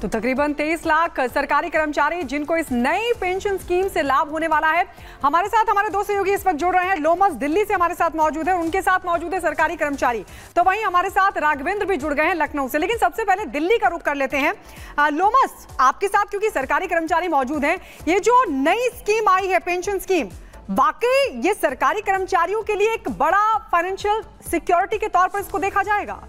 तो तकरीबन 23 लाख सरकारी कर्मचारी जिनको इस नई पेंशन स्कीम से लाभ होने वाला है। हमारे साथ हमारे दो सहयोगी इस वक्त जुड़ रहे हैं। लोमस दिल्ली से हमारे साथ मौजूद है, उनके साथ मौजूद है सरकारी कर्मचारी। तो वहीं हमारे साथ राघवेंद्र भी जुड़ गए हैं लखनऊ से। लेकिन सबसे पहले दिल्ली का रुख कर लेते हैं। लोमस, आपके साथ क्योंकि सरकारी कर्मचारी मौजूद हैं, ये जो नई स्कीम आई है पेंशन स्कीम, वाकई ये सरकारी कर्मचारियों के लिए एक बड़ा फाइनेंशियल सिक्योरिटी के तौर पर इसको देखा जाएगा?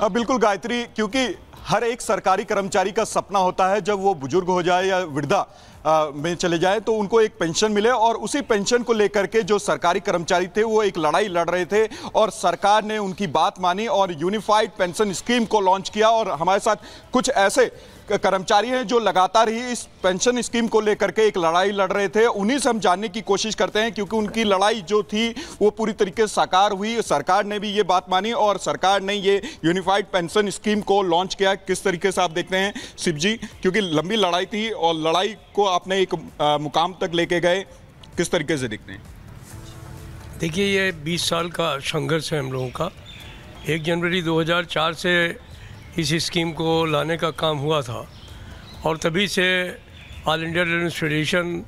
बिल्कुल गायत्री, क्योंकि हर एक सरकारी कर्मचारी का सपना होता है जब वो बुजुर्ग हो जाए या वृद्धा में चले जाए तो उनको एक पेंशन मिले, और उसी पेंशन को लेकर के जो सरकारी कर्मचारी थे वो एक लड़ाई लड़ रहे थे और सरकार ने उनकी बात मानी और यूनिफाइड पेंशन स्कीम को लॉन्च किया। और हमारे साथ कुछ ऐसे कर्मचारी हैं जो लगातार ही इस पेंशन स्कीम को लेकर के एक लड़ाई लड़ रहे थे। उन्हीं से हम जानने की कोशिश करते हैं, क्योंकि उनकी लड़ाई जो थी वो पूरी तरीके से साकार हुई। सरकार ने भी ये बात मानी और सरकार ने ये यूनिफाइड पेंशन स्कीम को लॉन्च किया। किस तरीके से आप देखते हैं शिव जी, क्योंकि लंबी लड़ाई थी और लड़ाई को आपने एक मुकाम तक लेके गए, किस तरीके से देखते हैं? देखिए, ये 20 साल का संघर्ष है हम लोगों का। 1 जनवरी 2004 से इस स्कीम को लाने का काम हुआ था और तभी से ऑल इंडिया रेलवेज फेडरेशन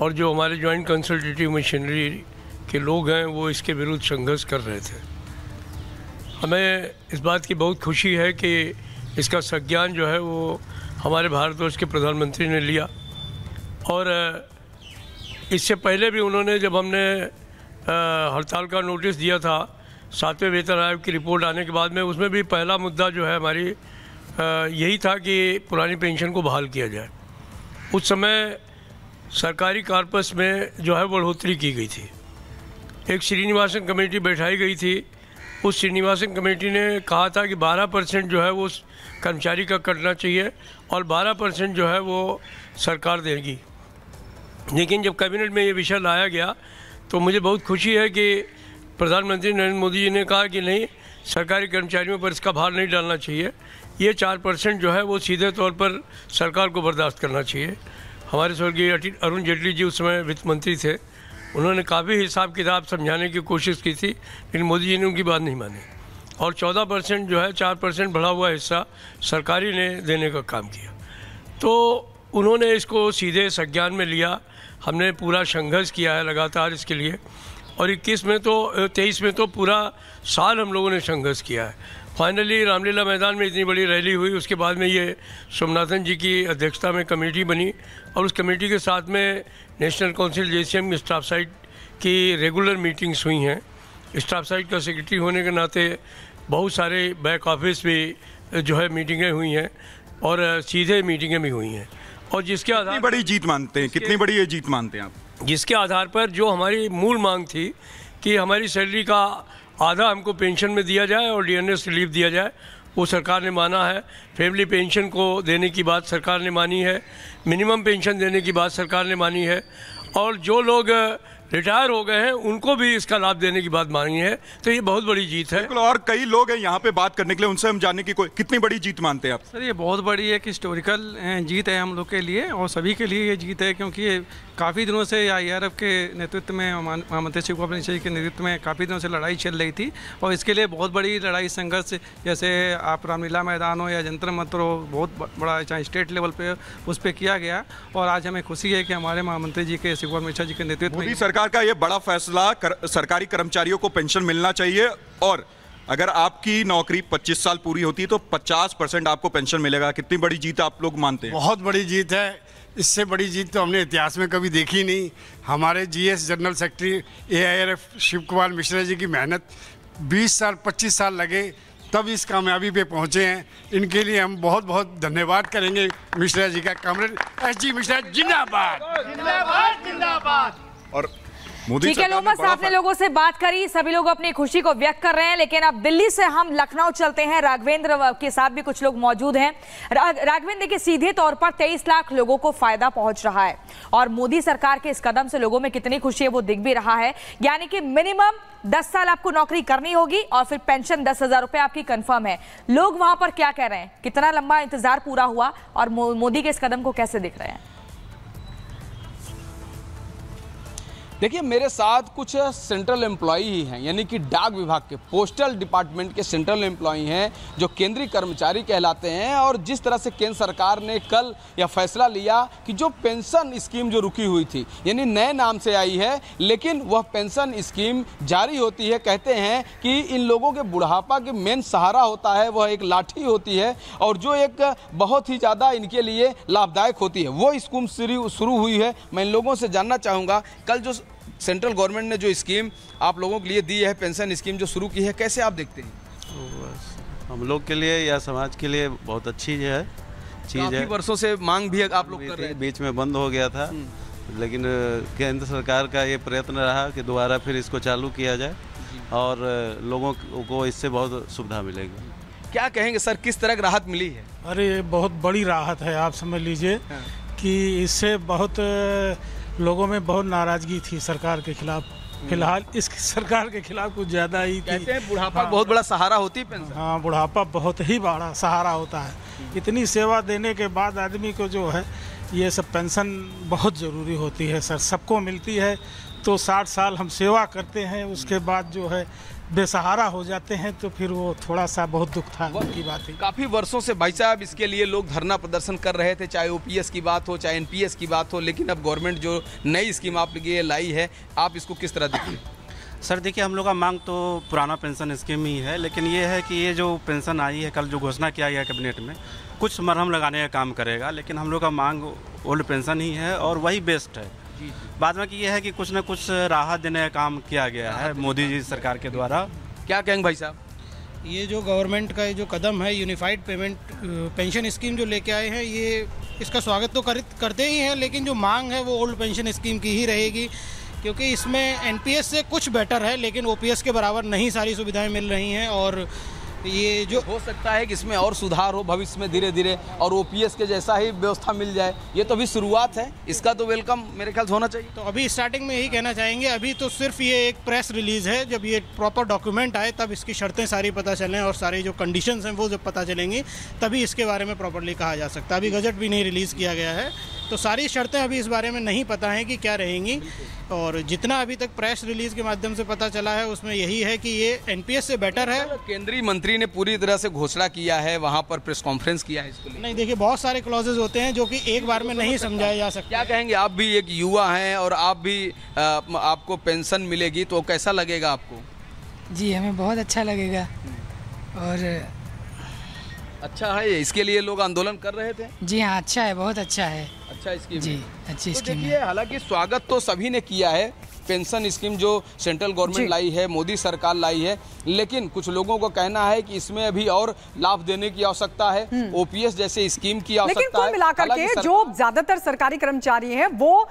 और जो हमारे जॉइंट कंसल्टेटिव मशीनरी के लोग हैं वो इसके विरुद्ध संघर्ष कर रहे थे। हमें इस बात की बहुत खुशी है कि इसका संज्ञान जो है वो हमारे भारतवर्ष के प्रधानमंत्री ने लिया। और इससे पहले भी उन्होंने, जब हमने हड़ताल का नोटिस दिया था 7वें वेतन आयोग की रिपोर्ट आने के बाद में, उसमें भी पहला मुद्दा जो है हमारी यही था कि पुरानी पेंशन को बहाल किया जाए। उस समय सरकारी कॉर्पस में जो है बढ़ोतरी की गई थी। एक श्रीनिवासन कमेटी बैठाई गई थी। उस श्रीनिवासन कमेटी ने कहा था कि 12% जो है वो कर्मचारी का कटना चाहिए और 12% जो है वो सरकार देगी। लेकिन जब कैबिनेट में ये विषय लाया गया तो मुझे बहुत खुशी है कि प्रधानमंत्री नरेंद्र मोदी जी ने कहा कि नहीं, सरकारी कर्मचारियों पर इसका भार नहीं डालना चाहिए। ये 4% जो है वो सीधे तौर पर सरकार को बर्दाश्त करना चाहिए। हमारे स्वर्गीय अरुण जेटली जी उस समय वित्त मंत्री थे, उन्होंने काफ़ी हिसाब किताब समझाने की कोशिश की थी, लेकिन मोदी जी ने उनकी बात नहीं मानी और 14% जो है 4% बढ़ा हुआ हिस्सा सरकारी ने देने का काम किया। तो उन्होंने इसको सीधे संज्ञान में लिया। हमने पूरा संघर्ष किया है लगातार इसके लिए, और 23 में तो पूरा साल हम लोगों ने संघर्ष किया है। फाइनली रामलीला मैदान में इतनी बड़ी रैली हुई, उसके बाद में ये सोमनाथन जी की अध्यक्षता में कमेटी बनी और उस कमेटी के साथ में national council JCM staff site की रेगुलर मीटिंग्स हुई हैं। स्टाफ साइट का सेक्रेटरी होने के नाते बहुत सारे बैक ऑफिस भी जो है मीटिंगें हुई हैं और सीधे मीटिंगें भी हुई हैं। और जिसके आधार, कितनी बड़ी जीत मानते हैं, कितनी बड़ी ये जीत मानते हैं आप? जिसके आधार पर जो हमारी मूल मांग थी कि हमारी सैलरी का आधा हमको पेंशन में दिया जाए और DNS रिलीफ दिया जाए, वो सरकार ने माना है। फैमिली पेंशन को देने की बात सरकार ने मानी है, मिनिमम पेंशन देने की बात सरकार ने मानी है, और जो लोग रिटायर हो गए हैं उनको भी इसका लाभ देने की बात मानी है। तो ये बहुत बड़ी जीत है। और कई लोग हैं यहाँ पे बात करने के लिए, उनसे हम जानने की कितनी बड़ी जीत मानते हैं आप? सर, ये बहुत बड़ी एक हिस्टोरिकल जीत है हम लोग के लिए और सभी के लिए ये जीत है, क्योंकि ये काफ़ी दिनों से IRF के नेतृत्व में, महामंत्री शिव कुमार मिश्रा जी के नेतृत्व में काफ़ी दिनों से लड़ाई चल रही थी और इसके लिए बहुत बड़ी लड़ाई संघर्ष, जैसे आप रामलीला मैदान हो या जंतर मंतर हो, बहुत बड़ा चाहे स्टेट लेवल पे उस पर किया गया। और आज हमें खुशी है कि हमारे महामंत्री जी के शिव कुमार मिश्रा जी के नेतृत्व में सरकार का ये बड़ा फैसला, सरकारी कर्मचारियों को पेंशन मिलना चाहिए और अगर आपकी नौकरी 25 साल पूरी होती है तो 50% आपको पेंशन मिलेगा। कितनी बड़ी जीत आप लोग मानते हैं? बहुत बड़ी जीत है। इससे बड़ी जीत तो हमने इतिहास में कभी देखी नहीं। हमारे GS general secretary AIRF Shiv Kumar Mishra ji की मेहनत 20 साल 25 साल लगे तब इस कामयाबी पे पहुंचे हैं। इनके लिए हम बहुत बहुत धन्यवाद करेंगे मिश्रा जी का। कॉमरेड SG मिश्रा जिंदाबाद, जिंदाबाद, जिंदाबाद। और ठीक है लोमस, आपने लोगों से बात करी, सभी लोग अपनी खुशी को व्यक्त कर रहे हैं। लेकिन अब दिल्ली से हम लखनऊ चलते हैं। राघवेंद्र के साथ भी कुछ लोग मौजूद हैं। राघवेंद्र, देखिए सीधे तौर पर 23 लाख लोगों को फायदा पहुंच रहा है और मोदी सरकार के इस कदम से लोगों में कितनी खुशी है वो दिख भी रहा है। यानी कि मिनिमम 10 साल आपको नौकरी करनी होगी और फिर पेंशन 10,000 रुपए आपकी कंफर्म है। लोग वहां पर क्या कह रहे हैं, कितना लंबा इंतजार पूरा हुआ और मोदी के इस कदम को कैसे दिख रहे हैं? देखिए मेरे साथ कुछ सेंट्रल एम्प्लॉई ही हैं, यानी कि डाक विभाग के पोस्टल डिपार्टमेंट के सेंट्रल एम्प्लॉई हैं जो केंद्रीय कर्मचारी कहलाते हैं। और जिस तरह से केंद्र सरकार ने कल यह फैसला लिया कि जो पेंशन स्कीम जो रुकी हुई थी, यानी नए नाम से आई है लेकिन वह पेंशन स्कीम जारी होती है। कहते हैं कि इन लोगों के बुढ़ापा के मेन सहारा होता है, वह एक लाठी होती है और जो एक बहुत ही ज़्यादा इनके लिए लाभदायक होती है। वो स्कीम शुरू हुई है। मैं इन लोगों से जानना चाहूँगा, कल जो सेंट्रल गवर्नमेंट ने जो स्कीम आप लोगों के लिए दी है, पेंशन स्कीम जो शुरू की है, कैसे आप देखते हैं? हम लोग के लिए या समाज के लिए बहुत अच्छी है चीज़ है। वर्षों से मांग भी आप लोग कर रहे हैं, बीच में बंद हो गया था, लेकिन केंद्र सरकार का ये प्रयत्न रहा कि दोबारा फिर इसको चालू किया जाए और लोगों को इससे बहुत सुविधा मिलेगी। क्या कहेंगे सर, किस तरह की राहत मिली है? अरे बहुत बड़ी राहत है। आप समझ लीजिए कि इससे बहुत लोगों में बहुत नाराजगी थी सरकार के खिलाफ। फिलहाल इस सरकार के खिलाफ कुछ ज़्यादा ही थी। कहते हैं बुढ़ापा बहुत बड़ा सहारा होती है पेंशन। हाँ, बुढ़ापा बहुत ही बड़ा सहारा होता है। इतनी सेवा देने के बाद आदमी को जो है ये सब पेंशन बहुत ज़रूरी होती है सर, सबको मिलती है। तो 60 साल हम सेवा करते हैं, उसके बाद जो है बेसहारा हो जाते हैं, तो फिर वो थोड़ा सा बहुत दुख था की बात है। काफ़ी वर्षों से भाई साहब इसके लिए लोग धरना प्रदर्शन कर रहे थे, चाहे ओपीएस की बात हो चाहे एनपीएस की बात हो, लेकिन अब गवर्नमेंट जो नई स्कीम आप लिए लाई है, आप इसको किस तरह देखते हैं? सर देखिए, हम लोग का मांग तो पुराना पेंशन स्कीम ही है, लेकिन ये है कि ये जो पेंशन आई है, कल जो घोषणा किया गया कैबिनेट में, कुछ मरहम लगाने का काम करेगा, लेकिन हम लोग का मांग ओल्ड पेंशन ही है और वही बेस्ट है। बाद में कि ये है कि कुछ न कुछ राहत देने का काम किया गया है मोदी जी सरकार के द्वारा। क्या कहेंगे भाई साहब? ये जो गवर्नमेंट का जो कदम है, यूनिफाइड पेंशन स्कीम जो लेके आए हैं, ये इसका स्वागत तो करते ही हैं, लेकिन जो मांग है वो ओल्ड पेंशन स्कीम की ही रहेगी, क्योंकि इसमें एनपीएस से कुछ बेटर है, लेकिन ओपीएस के बराबर नहीं सारी सुविधाएं मिल रही हैं। और ये जो हो सकता है कि इसमें और सुधार हो भविष्य में धीरे धीरे और ओपीएस के जैसा ही व्यवस्था मिल जाए। ये तो अभी शुरुआत है, इसका तो वेलकम मेरे ख्याल से होना चाहिए। तो अभी स्टार्टिंग में यही कहना चाहेंगे, अभी तो सिर्फ ये एक प्रेस रिलीज़ है। जब ये प्रॉपर डॉक्यूमेंट आए तब इसकी शर्तें सारी पता चलें और सारी जो कंडीशंस हैं वो जब पता चलेंगी तभी इसके बारे में प्रॉपरली कहा जा सकता है। अभी गजट भी नहीं रिलीज़ किया गया है, तो सारी शर्तें अभी इस बारे में नहीं पता हैं कि क्या रहेंगी। और जितना अभी तक प्रेस रिलीज के माध्यम से पता चला है उसमें यही है कि ये एनपीएस से बेटर है। केंद्रीय मंत्री ने पूरी तरह से घोषणा किया है, वहां पर प्रेस कॉन्फ्रेंस किया है इसको लेकर। नहीं, देखिए बहुत सारे क्लॉजेज होते हैं जो कि एक बार में नहीं समझाए जा सकते। क्या कहेंगे, आप भी एक युवा हैं और आप भी आपको पेंशन मिलेगी तो कैसा लगेगा आपको? जी हमें बहुत अच्छा लगेगा। और अच्छा है, इसके लिए लोग आंदोलन कर रहे थे? जी हाँ, अच्छा है, बहुत अच्छा है। अच्छा स्कीम जी, अच्छी तो स्कीम है। हालांकि स्वागत तो सभी ने किया है, पेंशन स्कीम जो सेंट्रल गवर्नमेंट लाई है, मोदी सरकार लाई है, लेकिन कुछ लोगों को कहना है कि इसमें अभी और लाभ देने की आवश्यकता है, ओपीएस जैसे स्कीम की आवश्यकता है। लेकिन कुल मिलाकर के जो ज्यादातर सरकारी कर्मचारी हैं वो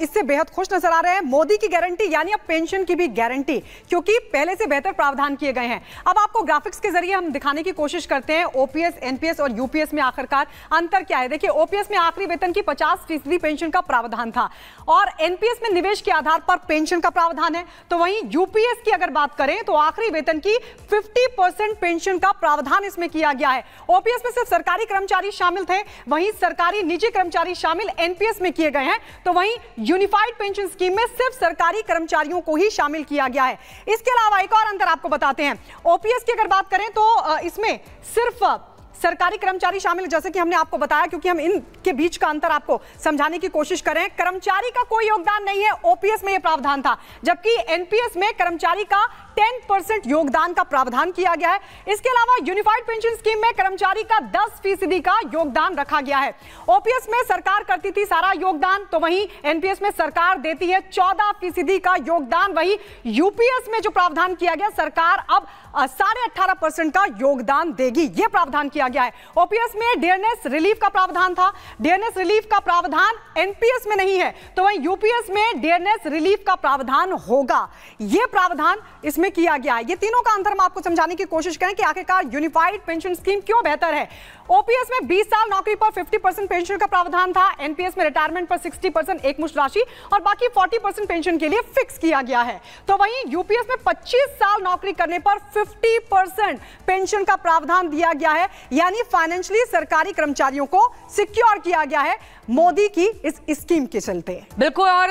इससे बेहद खुश नजर आ रहे हैं। मोदी की गारंटी यानी अब पेंशन की भी गारंटी, क्योंकि पहले से बेहतर प्रावधान किए गए हैं। अब आपको ग्राफिक्स के जरिए हम दिखाने की कोशिश करते हैं ओपीएस, एनपीएस और यूपीएस में आखिरकार अंतर क्या है। देखिए, ओपीएस में आखिरी वेतन की 50% पेंशन का प्रावधान था और एनपीएस में निवेश के आधार पर पेंशन का प्रावधान है। तो वहीं यूपीएस की अगर बात करें तो आखिरी वेतन की 50% पेंशन का प्रावधान इसमें किया गया है। ओपीएस में सिर्फ सरकारी कर्मचारी शामिल थे, वहीं सरकारी निजी कर्मचारी शामिल एनपीएस में किए गए हैं। तो वहीं यूनिफाइड पेंशन स्कीम में सिर्फ सरकारी कर्मचारियों को ही शामिल किया गया है। इसके अलावा एक और अंतर आपको बताते हैं। ओपीएस की अगर बात करें तो इसमें सिर्फ सरकारी कर्मचारी शामिल, जैसे कि हमने आपको बताया, क्योंकि हम इनके बीच का अंतर आपको समझाने की कोशिश कर रहे हैं। कर्मचारी का कोई योगदान नहीं है, ओपीएस में यह प्रावधान था, जबकि एनपीएस में कर्मचारी का 10% योगदान का प्रावधान किया गया है। इसके अलावा यूनिफाइड पेंशन स्कीम में कर्मचारी का 10% का योगदान रखा गया है। ओपीएस में सरकार करती थी सारा योगदान, तो वहीं एनपीएस में सरकार देती है 14% का योगदान। वहीं यूपीएस में जो प्रावधान किया गया, सरकार अब 18.5% का योगदान देगी, यह प्रावधान किया गया है। ओपीएस में डियरनेस रिलीफ का प्रावधान था, डियरनेस रिलीफ का प्रावधान एनपीएस में नहीं है, तो वहीं यूपीएस में डियरनेस रिलीफ का प्रावधान होगा, यह प्रावधान इसमें किया गया है। ये तीनों का अंतर हम आपको समझाने की कोशिश करें कि आखिरकार यूनिफाइड पेंशन स्कीम क्यों बेहतर है। ओपीएस में 20 साल नौकरी पर 50% पेंशन का प्रावधान था, एनपीएस में रिटायरमेंट पर 60% एकमुश्त राशि और बाकी 40% पेंशन के लिए फिक्स किया गया है। तो वहीं यूपीएस में 25 साल नौकरी करने पर 50% पेंशन का प्रावधान दिया गया है, यानी फाइनेंशियली सरकारी कर्मचारियों को सिक्योर किया गया है मोदी की इस स्कीम के चलते। बिल्कुल। और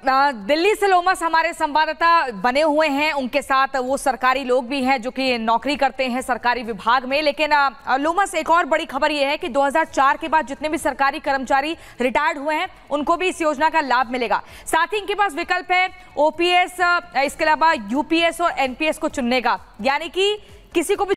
दिल्ली से लोमस हमारे संवाददाता बने हुए हैं, उनके साथ वो सरकारी लोग भी हैं जो कि नौकरी करते हैं सरकारी विभाग में। लेकिन लोमस, एक और बड़ी खबर ये है कि 2004 के बाद जितने भी सरकारी कर्मचारी रिटायर्ड हुए हैं उनको भी इस योजना का लाभ मिलेगा। साथ ही इनके पास विकल्प है ओपीएस, इसके अलावा यूपीएस और एनपीएस को चुनने का, यानी कि किसी को भी